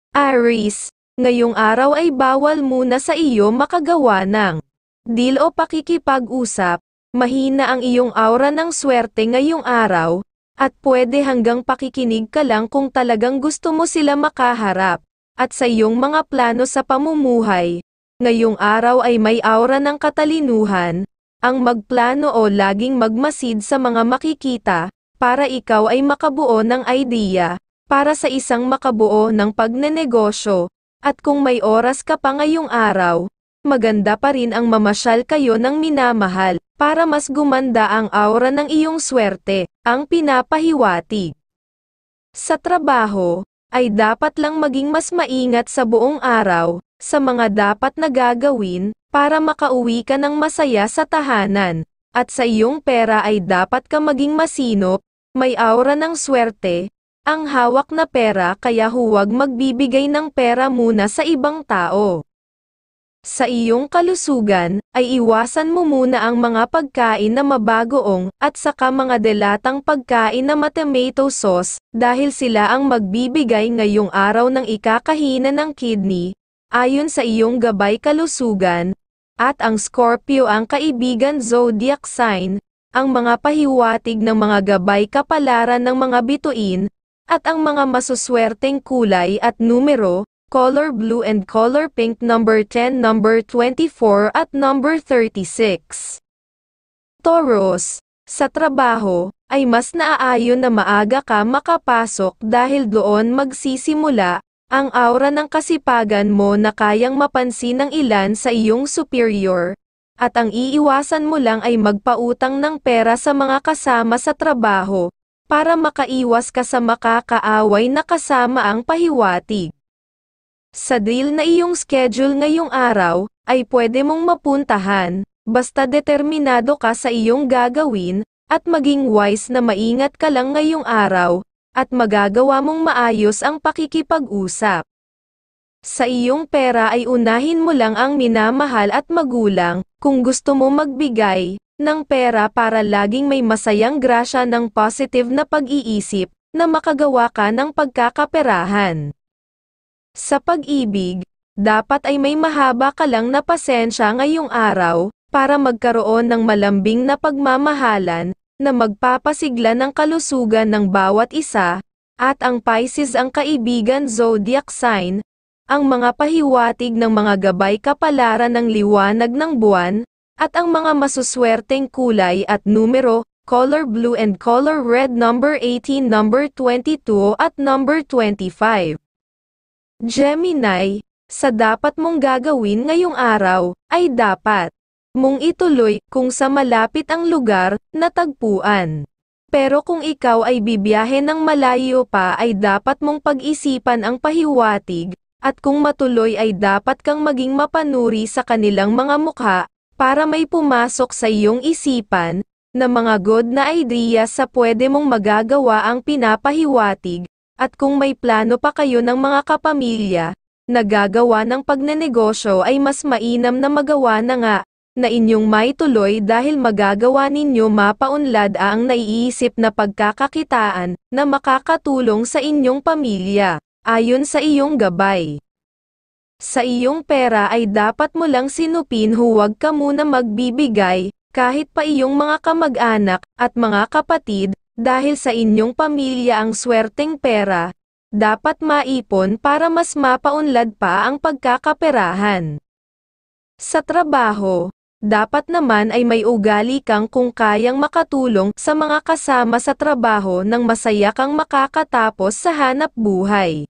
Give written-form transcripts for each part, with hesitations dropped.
Aries, ngayong araw ay bawal muna sa iyo makagawa ng deal o pakikipag-usap. Mahina ang iyong aura ng swerte ngayong araw, at pwede hanggang pakikinig ka lang kung talagang gusto mo sila makaharap. At sa iyong mga plano sa pamumuhay, ngayong araw ay may aura ng katalinuhan, ang magplano o laging magmasid sa mga makikita, para ikaw ay makabuo ng idea, para sa isang makabuo ng pagnenegosyo. At kung may oras ka pa ngayong araw, maganda pa rin ang mamasyal kayo ng minamahal, para mas gumanda ang aura ng iyong swerte, ang pinapahiwatig. Sa trabaho, ay dapat lang maging mas maingat sa buong araw, sa mga dapat na gagawin, para makauwi ka ng masaya sa tahanan. At sa iyong pera ay dapat ka maging masinop, may aura ng swerte, ang hawak na pera, kaya huwag magbibigay ng pera muna sa ibang tao. Sa iyong kalusugan, ay iwasan mo muna ang mga pagkain na mabagoong, at saka mga delatang pagkain na tomato sauce, dahil sila ang magbibigay ngayong araw ng ikakahina ng kidney, ayon sa iyong gabay kalusugan. At ang Scorpio ang kaibigan zodiac sign, ang mga pahiwatig ng mga gabay kapalaran ng mga bituin, at ang mga masuswerteng kulay at numero, color blue and color pink, number 10, number 24 at number 36. Taurus, sa trabaho, ay mas naaayon na maaga ka makapasok dahil doon magsisimula ang aura ng kasipagan mo na kayang mapansin ng ilan sa iyong superior, at ang iiwasan mo lang ay magpautang ng pera sa mga kasama sa trabaho, para makaiwas ka sa makakaaway na kasama ang pahiwatig. Sa deal na iyong schedule ngayong araw, ay pwede mong mapuntahan, basta determinado ka sa iyong gagawin, at maging wise na maingat ka lang ngayong araw, at magagawa mong maayos ang pakikipag-usap. Sa iyong pera ay unahin mo lang ang minamahal at magulang, kung gusto mo magbigay ng pera para laging may masayang grasya ng positive na pag-iisip, na makagawa ka ng pagkakaperahan. Sa pag-ibig, dapat ay may mahaba ka lang na pasensya ngayong araw, para magkaroon ng malambing na pagmamahalan, na magpapasigla ng kalusugan ng bawat isa. At ang Pisces ang kaibigan zodiac sign, ang mga pahiwatig ng mga gabay kapalaran ng liwanag ng buwan, at ang mga masuswerteng kulay at numero, color blue and color red, number 18, number 22 at number 25. Gemini, sa dapat mong gagawin ngayong araw, ay dapat mong ituloy kung sa malapit ang lugar na tagpuan. Pero kung ikaw ay bibiyahe ng malayo pa ay dapat mong pag-isipan ang pahiwatig, at kung matuloy ay dapat kang maging mapanuri sa kanilang mga mukha, para may pumasok sa iyong isipan, na mga good na idea sa pwede mong magagawa ang pinapahiwatig. At kung may plano pa kayo ng mga kapamilya, na gagawa ng pagnenegosyo ay mas mainam na magawa na nga, na inyong maituloy dahil magagawa ninyo mapaunlad ang naiisip na pagkakakitaan, na makakatulong sa inyong pamilya, ayon sa iyong gabay. Sa iyong pera ay dapat mo lang sinupin, huwag ka muna magbibigay, kahit pa iyong mga kamag-anak, at mga kapatid, dahil sa inyong pamilya ang swerteng pera, dapat maipon para mas mapaunlad pa ang pagkakaperahan. Sa trabaho, dapat naman ay may ugali kang kung kayang makatulong sa mga kasama sa trabaho nang masaya kang makakatapos sa hanap buhay.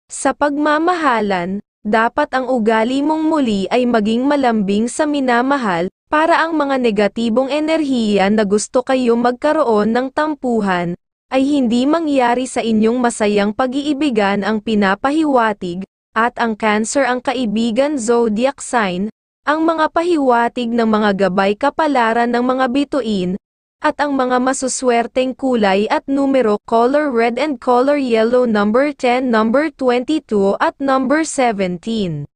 Sa pagmamahalan, dapat ang ugali mong muli ay maging malambing sa minamahal, para ang mga negatibong enerhiya na gusto kayo magkaroon ng tampuhan, ay hindi mangyari sa inyong masayang pag-iibigan ang pinapahiwatig. At ang Cancer ang kaibigan zodiac sign, ang mga pahiwatig ng mga gabay kapalaran ng mga bituin, at ang mga masuswerteng kulay at numero, color red and color yellow, number 10, number 22 at number 17.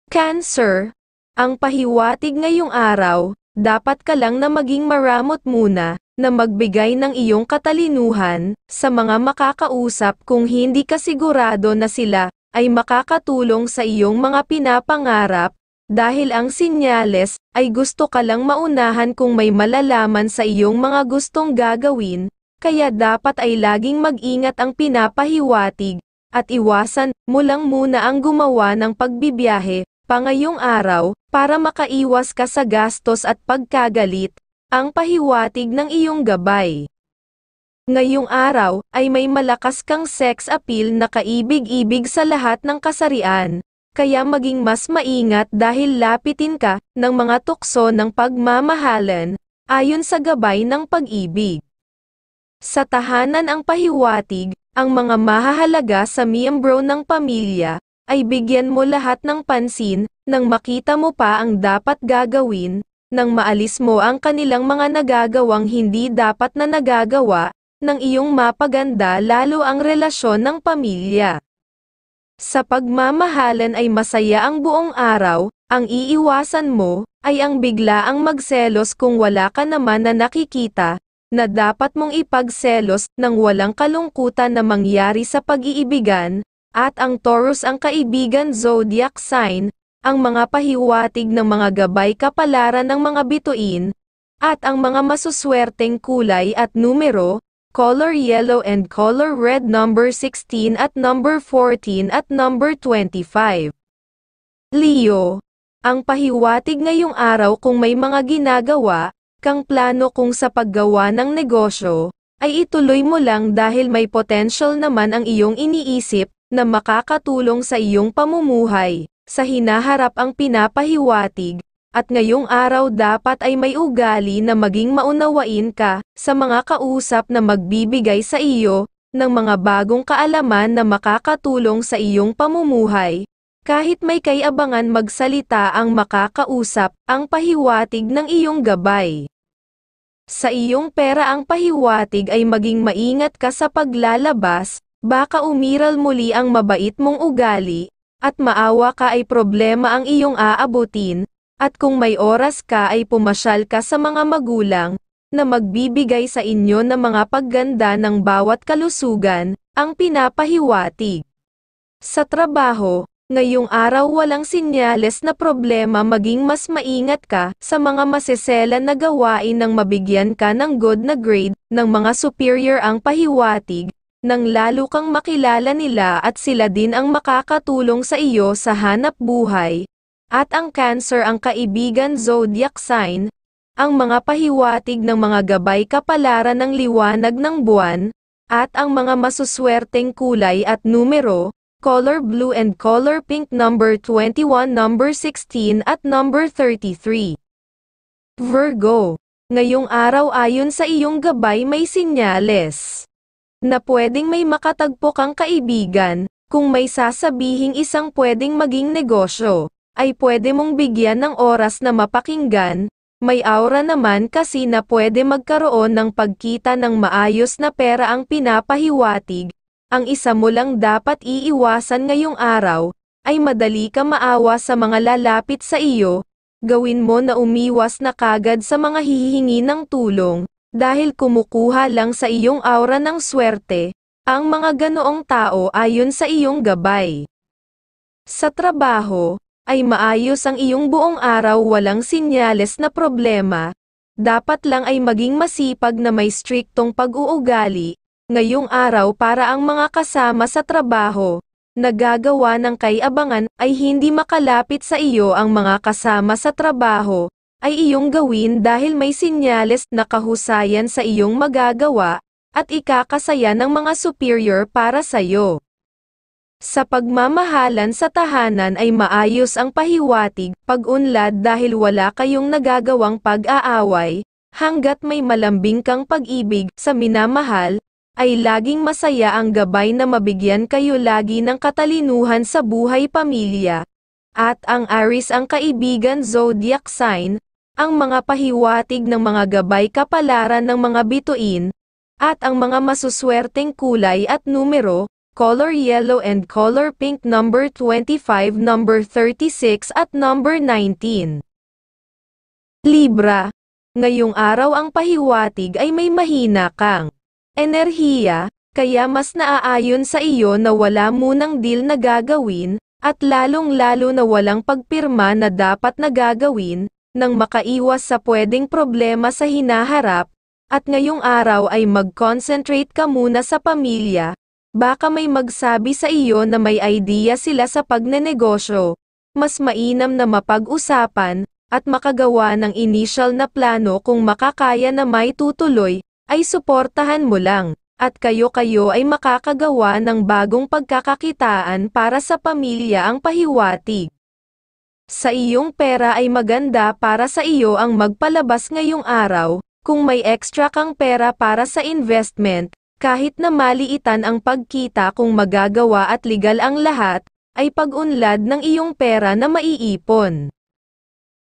Cancer, ang pahiwatig ngayong araw, dapat ka lang na maging maramot muna, na magbigay ng iyong katalinuhan sa mga makakausap kung hindi ka sigurado na sila ay makakatulong sa iyong mga pinapangarap, dahil ang sinyales ay gusto ka lang maunahan kung may malalaman sa iyong mga gustong gagawin, kaya dapat ay laging mag-ingat ang pinapahiwatig, at iwasan mo lang muna ang gumawa ng pagbibiyahe pa ngayong araw, para makaiwas ka sa gastos at pagkagalit. Ang pahiwatig ng iyong gabay. Ngayong araw, ay may malakas kang sex appeal na kaibig-ibig sa lahat ng kasarian, kaya maging mas maingat dahil lapitin ka ng mga tukso ng pagmamahalan, ayon sa gabay ng pag-ibig. Sa tahanan ang pahiwatig, ang mga mahahalaga sa miyembro ng pamilya, ay bigyan mo lahat ng pansin, nang makita mo pa ang dapat gagawin, nang maalis mo ang kanilang mga nagagawang hindi dapat na nagagawa, ng iyong mapaganda lalo ang relasyon ng pamilya. Sa pagmamahalan ay masaya ang buong araw, ang iiwasan mo, ay ang biglaang magselos kung wala ka naman na nakikita, na dapat mong ipagselos nang walang kalungkutan na mangyari sa pag-iibigan, at ang Taurus ang kaibigan zodiac sign, ang mga pahiwatig ng mga gabay kapalaran ng mga bituin, at ang mga masuswerteng kulay at numero, color yellow and color red number 16 at number 14 at number 25. Leo, ang pahiwatig ngayong araw kung may mga ginagawa kang plano kung sa paggawa ng negosyo, ay ituloy mo lang dahil may potential naman ang iyong iniisip na makakatulong sa iyong pamumuhay. Sa hinaharap ang pinapahiwatig, at ngayong araw dapat ay may ugali na maging maunawain ka sa mga kausap na magbibigay sa iyo ng mga bagong kaalaman na makakatulong sa iyong pamumuhay. Kahit may kaiabangan magsalita ang makakausap, ang pahiwatig ng iyong gabay. Sa iyong pera ang pahiwatig ay maging maingat ka sa paglalabas, baka umiral muli ang mabait mong ugali, at maawa ka ay problema ang iyong aabutin, at kung may oras ka ay pumasyal ka sa mga magulang, na magbibigay sa inyo ng mga pagganda ng bawat kalusugan, ang pinapahiwatig. Sa trabaho, ngayong araw walang sinyales na problema, maging mas maingat ka sa mga maseselan na gawain nang mabigyan ka ng good na grade ng mga superior ang pahiwatig, nang lalo kang makilala nila at sila din ang makakatulong sa iyo sa hanap buhay. At ang Cancer ang kaibigan zodiac sign, ang mga pahiwatig ng mga gabay kapalaran ng liwanag ng buwan, at ang mga masuswerteng kulay at numero, color blue and color pink number 21, number 16 at number 33. Virgo, ngayong araw ayon sa iyong gabay may sinyales na pwedeng may makatagpo kang kaibigan, kung may sasabihing isang pwedeng maging negosyo, ay pwede mong bigyan ng oras na mapakinggan, may aura naman kasi na pwede magkaroon ng pagkita ng maayos na pera ang pinapahiwatig. Ang isa mo lang dapat iiwasan ngayong araw, ay madali ka maawa sa mga lalapit sa iyo, gawin mo na umiwas na kagad sa mga hihingi ng tulong, dahil kumukuha lang sa iyong aura ng swerte, ang mga ganoong tao ayon sa iyong gabay. Sa trabaho, ay maayos ang iyong buong araw, walang sinyales na problema, dapat lang ay maging masipag na may striktong pag-uugali, ngayong araw para ang mga kasama sa trabaho, nagagawa ng kaiabangan ay hindi makalapit sa iyo ang mga kasama sa trabaho, ay iyong gawin dahil may sinyales na kahusayan sa iyong magagawa, at ikakasaya ng mga superior para sa iyo. Sa pagmamahalan sa tahanan ay maayos ang pahiwatig, pag-unlad dahil wala kayong nagagawang pag-aaway, hanggat may malambing kang pag-ibig sa minamahal, ay laging masaya ang gabay na mabigyan kayo lagi ng katalinuhan sa buhay pamilya. At ang Aries ang kaibigan zodiac sign, ang mga pahiwatig ng mga gabay kapalaran ng mga bituin, at ang mga masuswerteng kulay at numero, color yellow and color pink number 25, number 36 at number 19. Libra, Ngayong araw ang pahiwatig ay may mahina kang enerhiya, kaya mas naaayon sa iyo na wala munang deal na gagawin, at lalong-lalo na walang pagpirma na dapat na gagawin, nang makaiwas sa pwedeng problema sa hinaharap, at ngayong araw ay mag-concentrate ka muna sa pamilya. Baka may magsabi sa iyo na may idea sila sa pagnenegosyo. Mas mainam na mapag-usapan, at makagawa ng initial na plano kung makakaya na may tutuloy, ay suportahan mo lang, at kayo-kayo ay makakagawa ng bagong pagkakakitaan para sa pamilya ang pahiwatig. Sa iyong pera ay maganda para sa iyo ang magpalabas ngayong araw, kung may extra kang pera para sa investment, kahit na maliitan ang pagkita kung magagawa at legal ang lahat, ay pag-unlad ng iyong pera na maiipon.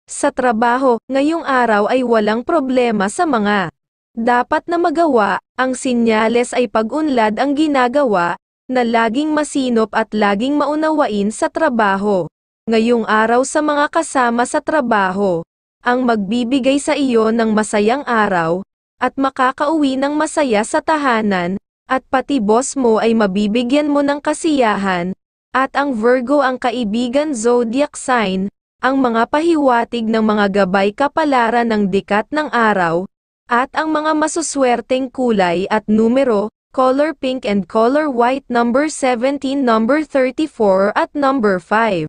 Sa trabaho, ngayong araw ay walang problema sa mga dapat na magawa, ang sinyales ay pag-unlad ang ginagawa, na laging masinop at laging maunawain sa trabaho. Ngayong araw sa mga kasama sa trabaho, ang magbibigay sa iyo ng masayang araw, at makakauwi ng masaya sa tahanan, at pati boss mo ay mabibigyan mo ng kasiyahan, at ang Virgo ang kaibigan zodiac sign, ang mga pahiwatig ng mga gabay kapalaran ng dikat ng araw, at ang mga masuswerteng kulay at numero, color pink and color white number 17, number 34 at number 5.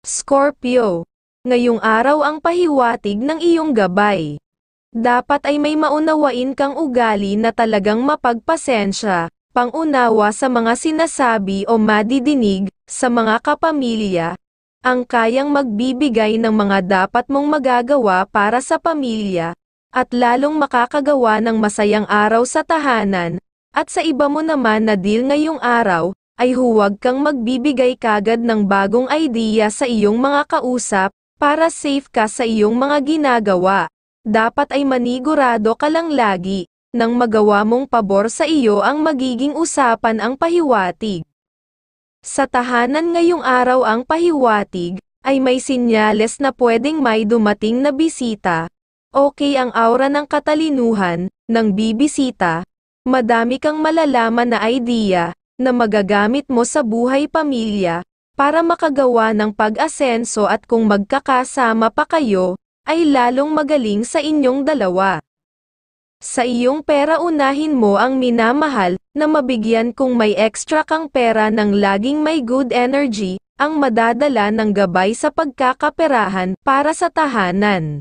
Scorpio. Ngayong araw ang pahiwatig ng iyong gabay. Dapat ay may maunawain kang ugali na talagang mapagpasensya, pangunawa sa mga sinasabi o madidinig, sa mga kapamilya, ang kayang magbibigay ng mga dapat mong magagawa para sa pamilya, at lalong makakagawa ng masayang araw sa tahanan, at sa iba mo naman na deal ngayong araw, ay huwag kang magbibigay kagad ng bagong idea sa iyong mga kausap, para safe ka sa iyong mga ginagawa. Dapat ay manigurado ka lang lagi, nang magawa mong pabor sa iyo ang magiging usapan ang pahiwatig. Sa tahanan ngayong araw ang pahiwatig, ay may sinyales na pwedeng may dumating na bisita. Okay ang aura ng katalinuhan, ng bibisita. Madami kang malalaman na idea, na magagamit mo sa buhay pamilya, para makagawa ng pag-asenso at kung magkakasama pa kayo, ay lalong magaling sa inyong dalawa. Sa iyong pera unahin mo ang minamahal, na mabigyan kung may extra kang pera ng laging may good energy, ang madadala ng gabay sa pagkakaperahan para sa tahanan.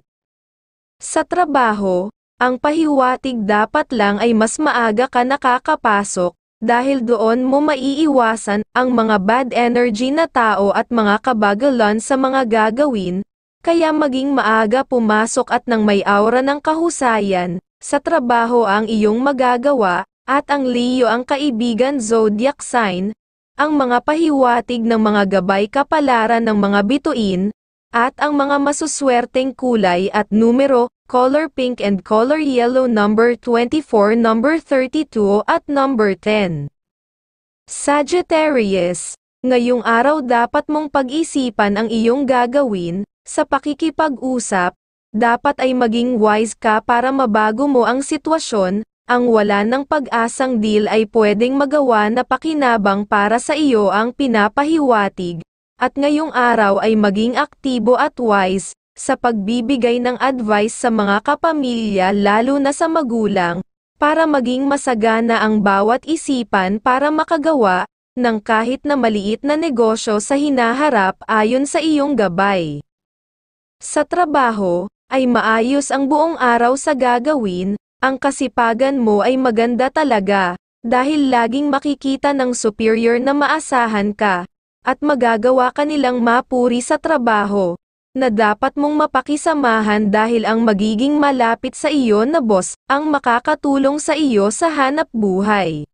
Sa trabaho, ang pahiwatig dapat lang ay mas maaga ka nakakapasok, dahil doon mo maiiwasan ang mga bad energy na tao at mga kabagalan sa mga gagawin, kaya maging maaga pumasok at nang may aura ng kahusayan, sa trabaho ang iyong magagawa, at ang Leo ang kaibigan zodiac sign, ang mga pahiwatig ng mga gabay kapalaran ng mga bituin, at ang mga masuswerteng kulay at numero, color pink and color yellow number 24, number 32 at number 10. Sagittarius, ngayong araw dapat mong pag-isipan ang iyong gagawin, sa pakikipag-usap, dapat ay maging wise ka para mabago mo ang sitwasyon, ang wala ng pag-asang deal ay pwedeng magawa na pakinabang para sa iyo ang pinapahiwatig, at ngayong araw ay maging aktibo at wise, sa pagbibigay ng advice sa mga kapamilya lalo na sa magulang, para maging masagana ang bawat isipan para makagawa, ng kahit na maliit na negosyo sa hinaharap ayon sa iyong gabay. Sa trabaho, ay maayos ang buong araw sa gagawin, ang kasipagan mo ay maganda talaga, dahil laging makikita ng superior na maasahan ka, at magagawa ka nilang mapuri sa trabaho, na dapat mong mapakisamahan dahil ang magiging malapit sa iyo na boss, ang makakatulong sa iyo sa hanap buhay.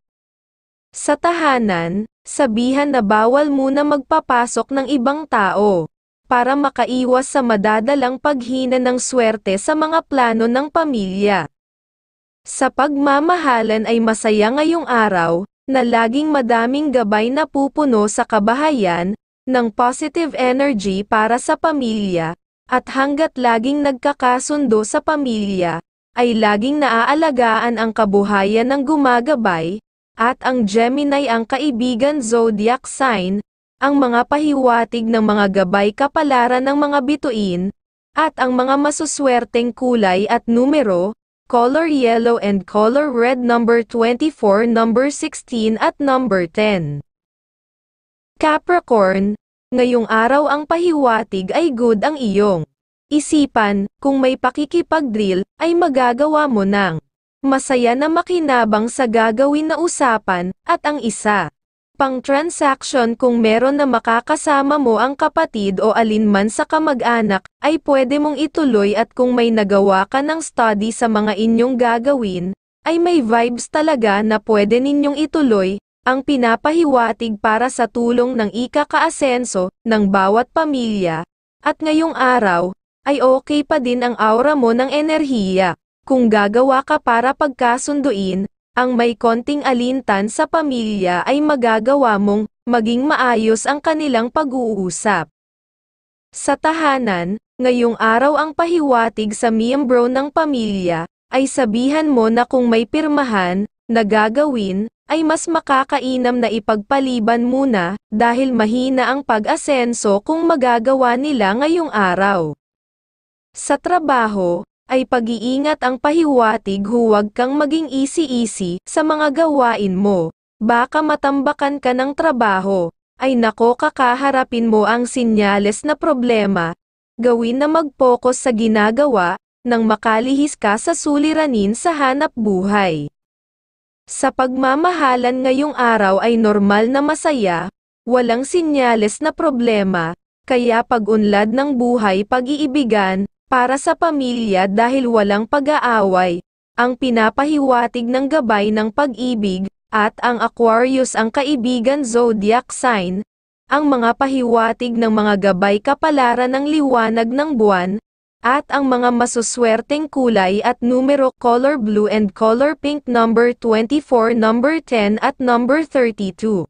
Sa tahanan, sabihan na bawal muna magpapasok ng ibang tao, para makaiwas sa madadalang paghina ng swerte sa mga plano ng pamilya. Sa pagmamahalan ay masaya ngayong araw, na laging madaming gabay na pupuno sa kabahayan, ng positive energy para sa pamilya, At hanggat laging nagkakasundo sa pamilya, ay laging naaalagaan ang kabuhayan ng gumagabay, at ang Gemini ang kaibigan zodiac sign, ang mga pahiwatig ng mga gabay kapalaran ng mga bituin, at ang mga masuswerteng kulay at numero, color yellow and color red number 24, number 16 at number 10. Capricorn, ngayong araw ang pahiwatig ay good ang iyong isipan, kung may pakikipag-drill, ay magagawa mo ng masaya na makinabang sa gagawin na usapan, at ang isa pang transaction kung meron na makakasama mo ang kapatid o alinman sa kamag-anak, ay pwede mong ituloy at kung may nagawa ka ng study sa mga inyong gagawin, ay may vibes talaga na pwede ninyong ituloy, ang pinapahiwatig para sa tulong ng ikakaasenso ng bawat pamilya, at ngayong araw, ay okay pa din ang aura mo ng enerhiya, kung gagawa ka para pagkasunduin, ang may konting alintan sa pamilya ay magagawa mong maging maayos ang kanilang pag-uusap. Sa tahanan, ngayong araw ang pahiwatig sa miyembro ng pamilya, ay sabihan mo na kung may pirmahan na gagawin, ay mas makakainam na ipagpaliban muna, dahil mahina ang pag-asenso kung magagawa nila ngayong araw. Sa trabaho, ay pag-iingat ang pahiwatig, huwag kang maging easy-easy sa mga gawain mo. Baka matambakan ka ng trabaho, ay nako kakaharapin mo ang sinyales na problema. Gawin na mag-focus sa ginagawa, nang makalihis ka sa suliranin sa hanap buhay. Sa pagmamahalan ngayong araw ay normal na masaya, walang sinyales na problema, kaya pag-unlad ng buhay pag-iibigan, para sa pamilya dahil walang pag-aaway, ang pinapahiwatig ng gabay ng pag-ibig, at ang Aquarius ang kaibigan zodiac sign, ang mga pahiwatig ng mga gabay kapalaran ng liwanag ng buwan, at ang mga masuswerteng kulay at numero color blue and color pink number 24, number 10 at number 32.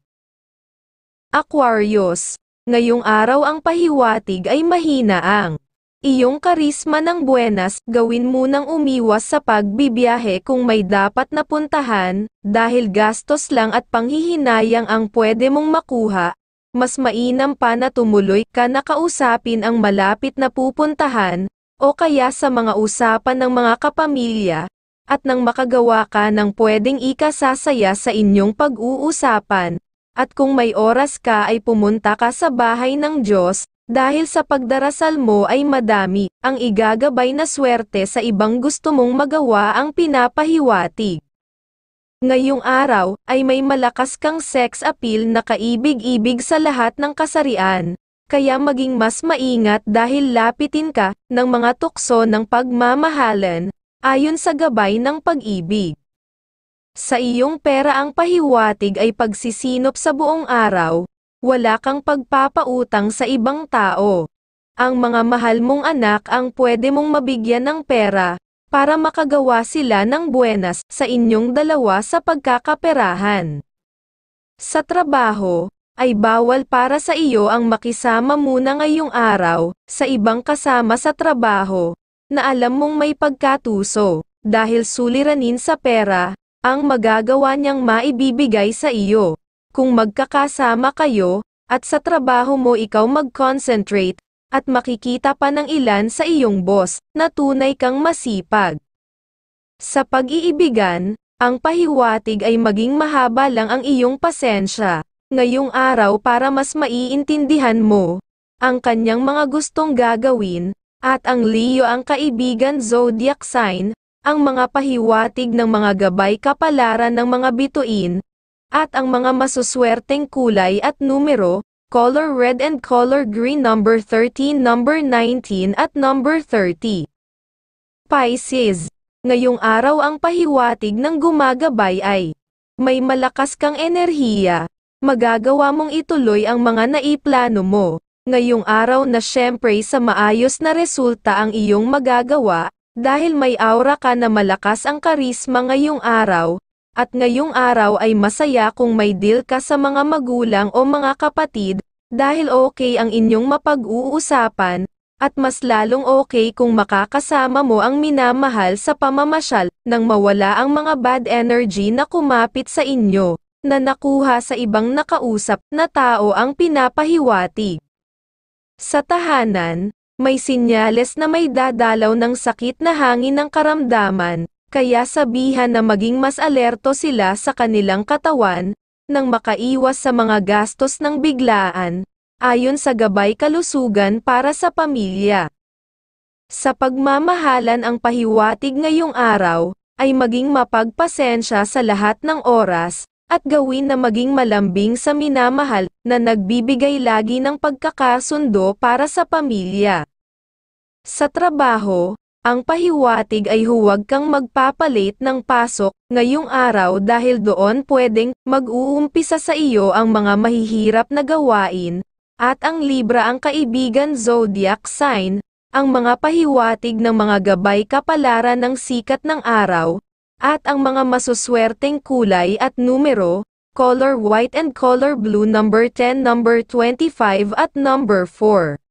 Aquarius, ngayong araw ang pahiwatig ay mahina ang iyong karisma ng buenas, gawin munang umiwas sa pagbibiyahe kung may dapat na puntahan, dahil gastos lang at panghihinayang ang pwede mong makuha, mas mainam pa na tumuloy ka na kausapin ang malapit na pupuntahan, o kaya sa mga usapan ng mga kapamilya, at nang makagawa ka ng pwedeng ikasasaya sa inyong pag-uusapan, at kung may oras ka ay pumunta ka sa bahay ng Diyos, dahil sa pagdarasal mo ay madami ang igagabay na swerte sa ibang gusto mong magawa ang pinapahiwatig. Ngayong araw, ay may malakas kang sex appeal na kaibig-ibig sa lahat ng kasarian, kaya maging mas maingat dahil lapitin ka ng mga tukso ng pagmamahalan, ayon sa gabay ng pag-ibig. Sa iyong pera ang pahiwatig ay pagsisinop sa buong araw, wala kang pagpapautang sa ibang tao. Ang mga mahal mong anak ang pwede mong mabigyan ng pera, para makagawa sila ng buenas sa inyong dalawa sa pagkakaperahan. Sa trabaho, ay bawal para sa iyo ang makisama muna ngayong araw, sa ibang kasama sa trabaho, na alam mong may pagkatuso, dahil suliranin sa pera, ang magagawa niyang maibibigay sa iyo. Kung magkakasama kayo, at sa trabaho mo ikaw mag-concentrate, at makikita pa ng ilan sa iyong boss, na tunay kang masipag. Sa pag-iibigan, ang pahiwatig ay maging mahaba lang ang iyong pasensya, ngayong araw para mas maiintindihan mo, ang kanyang mga gustong gagawin, at ang Leo ang kaibigan zodiac sign, ang mga pahiwatig ng mga gabay kapalaran ng mga bituin, at ang mga masuswerteng kulay at numero, color red and color green number 13, number 19 at number 30. Pisces, ngayong araw ang pahiwatig ng gumagabay ay may malakas kang enerhiya, magagawa mong ituloy ang mga naiplano mo, ngayong araw na syempre sa maayos na resulta ang iyong magagawa, dahil may aura ka na malakas ang karisma ngayong araw, at ngayong araw ay masaya kung may deal ka sa mga magulang o mga kapatid, dahil okay ang inyong mapag-uusapan, at mas lalong okay kung makakasama mo ang minamahal sa pamamasyal, nang mawala ang mga bad energy na kumapit sa inyo, na nakuha sa ibang nakausap na tao ang pinapahiwatig. Sa tahanan, may sinyales na may dadalaw ng sakit na hangin ng karamdaman, kaya sabihan na maging mas alerto sila sa kanilang katawan, nang makaiwas sa mga gastos ng biglaan, ayon sa Gabay Kalusugan para sa Pamilya. Sa pagmamahalan ang pahiwatig ngayong araw, ay maging mapagpasensya sa lahat ng oras, at gawin na maging malambing sa minamahal, na nagbibigay lagi ng pagkakasundo para sa pamilya. Sa trabaho, ang pahiwatig ay huwag kang magpapalit ng pasok ngayong araw dahil doon pwedeng mag-uumpisa sa iyo ang mga mahihirap na gawain, at ang Libra ang kaibigan zodiac sign, ang mga pahiwatig ng mga gabay kapalaran ng sikat ng araw, at ang mga masuswerteng kulay at numero, color white and color blue, number 10, number 25 at number 4.